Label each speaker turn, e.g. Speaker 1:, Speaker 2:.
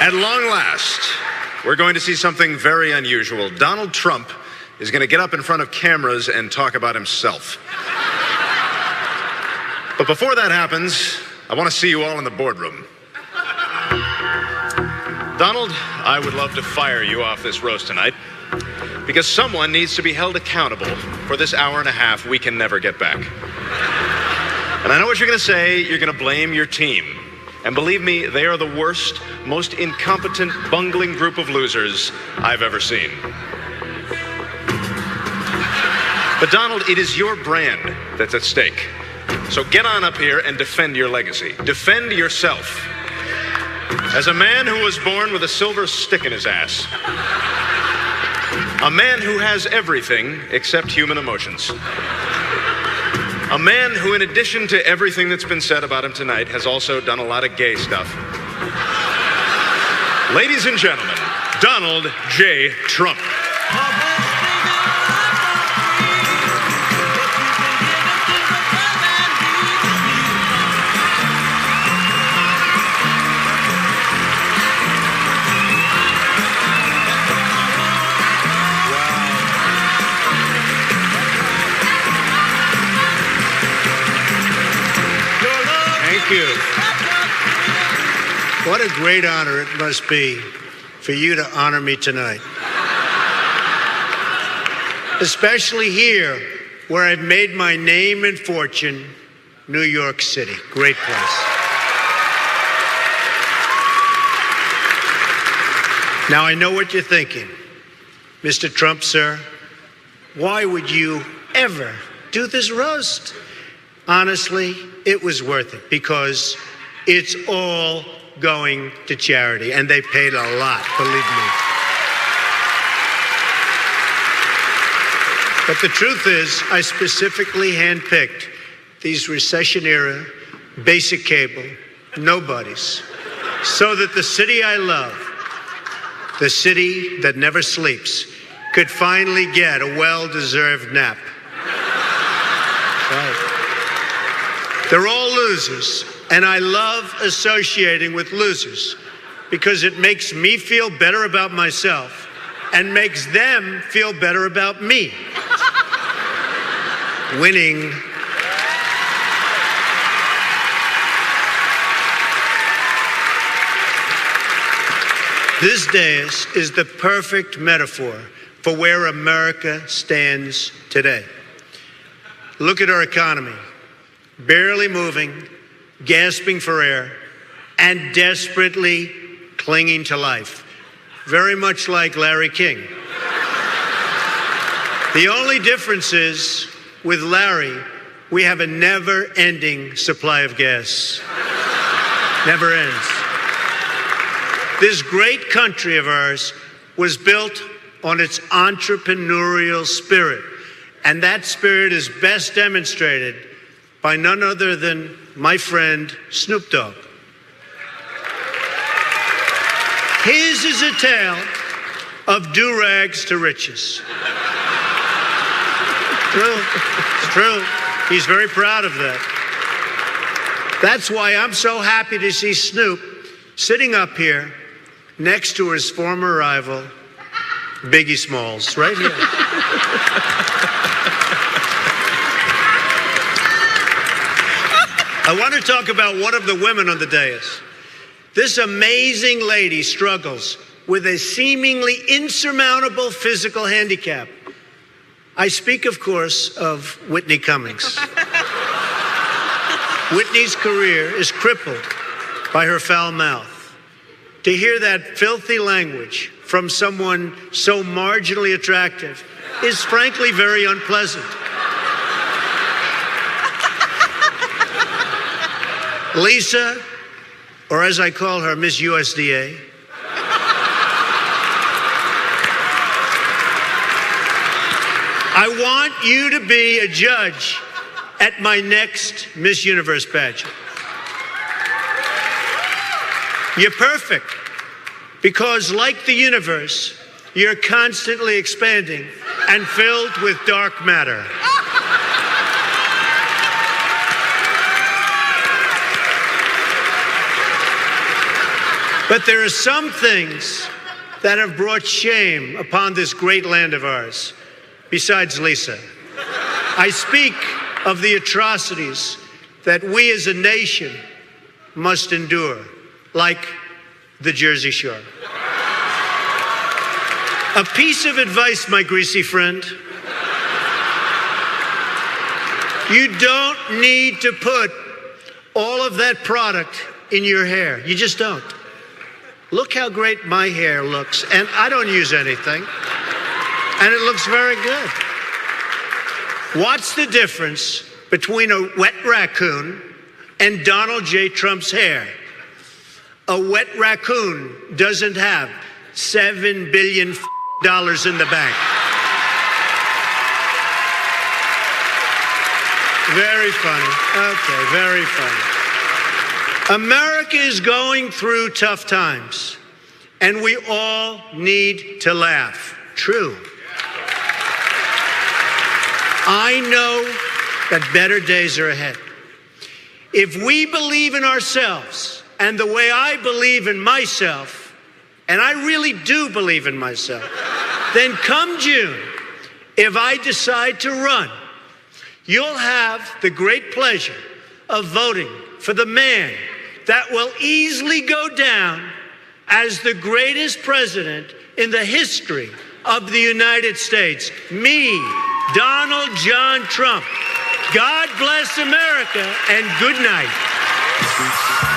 Speaker 1: At long last, we're going to see something very unusual. Donald Trump is going to get up in front of cameras and talk about himself. But before that happens, I want to see you all in the boardroom. Donald, I would love to fire you off this roast tonight because someone needs to be held accountable for this hour and a half we can never get back. And I know what you're going to say. You're going to blame your team. And believe me, they are the worst, most incompetent, bungling group of losers I've ever seen. But Donald, it is your brand that's at stake. So get on up here and defend your legacy. Defend yourself. As a man who was born with a silver stick in his ass. A man who has everything except human emotions. A man who, in addition to everything that's been said about him tonight, has also done a lot of gay stuff. Ladies and gentlemen, Donald J. Trump.
Speaker 2: Thank you. What a great honor it must be for you to honor me tonight. Especially here, where I've made my name and fortune, New York City. Great place. Now, I know what you're thinking. Mr. Trump, sir, why would you ever do this roast? Honestly, it was worth it because it's all going to charity, and they paid a lot, believe me. But the truth is, I specifically handpicked these recession-era, basic cable, nobodies, so that the city I love, the city that never sleeps, could finally get a well-deserved nap. Right. They're all losers, and I love associating with losers because it makes me feel better about myself and makes them feel better about me. Winning. This dais is the perfect metaphor for where America stands today. Look at our economy. Barely moving, gasping for air, and desperately clinging to life. Very much like Larry King. The only difference is, with Larry, we have a never-ending supply of gas. Never ends. This great country of ours was built on its entrepreneurial spirit, and that spirit is best demonstrated by none other than my friend Snoop Dogg. His is a tale of do-rags to riches. True. It's true. He's very proud of that. That's why I'm so happy to see Snoop sitting up here next to his former rival, Biggie Smalls, right here. I want to talk about one of the women on the dais. This amazing lady struggles with a seemingly insurmountable physical handicap. I speak, of course, of Whitney Cummings. Whitney's career is crippled by her foul mouth. To hear that filthy language from someone so marginally attractive is frankly very unpleasant. Lisa, or as I call her, Miss USDA, I want you to be a judge at my next Miss Universe pageant. You're perfect because, like the universe, you're constantly expanding and filled with dark matter. But there are some things that have brought shame upon this great land of ours, besides Lisa. I speak of the atrocities that we as a nation must endure, like the Jersey Shore. A piece of advice, my greasy friend. You don't need to put all of that product in your hair. You just don't. Look how great my hair looks, and I don't use anything, and it looks very good. What's the difference between a wet raccoon and Donald J. Trump's hair? A wet raccoon doesn't have $7 billion in the bank. Very funny. Okay, very funny. America is going through tough times, and we all need to laugh. True. I know that better days are ahead. If we believe in ourselves and the way I believe in myself, and I really do believe in myself, then come June, if I decide to run, you'll have the great pleasure of voting for the man that will easily go down as the greatest president in the history of the United States. Me, Donald John Trump. God bless America, and good night.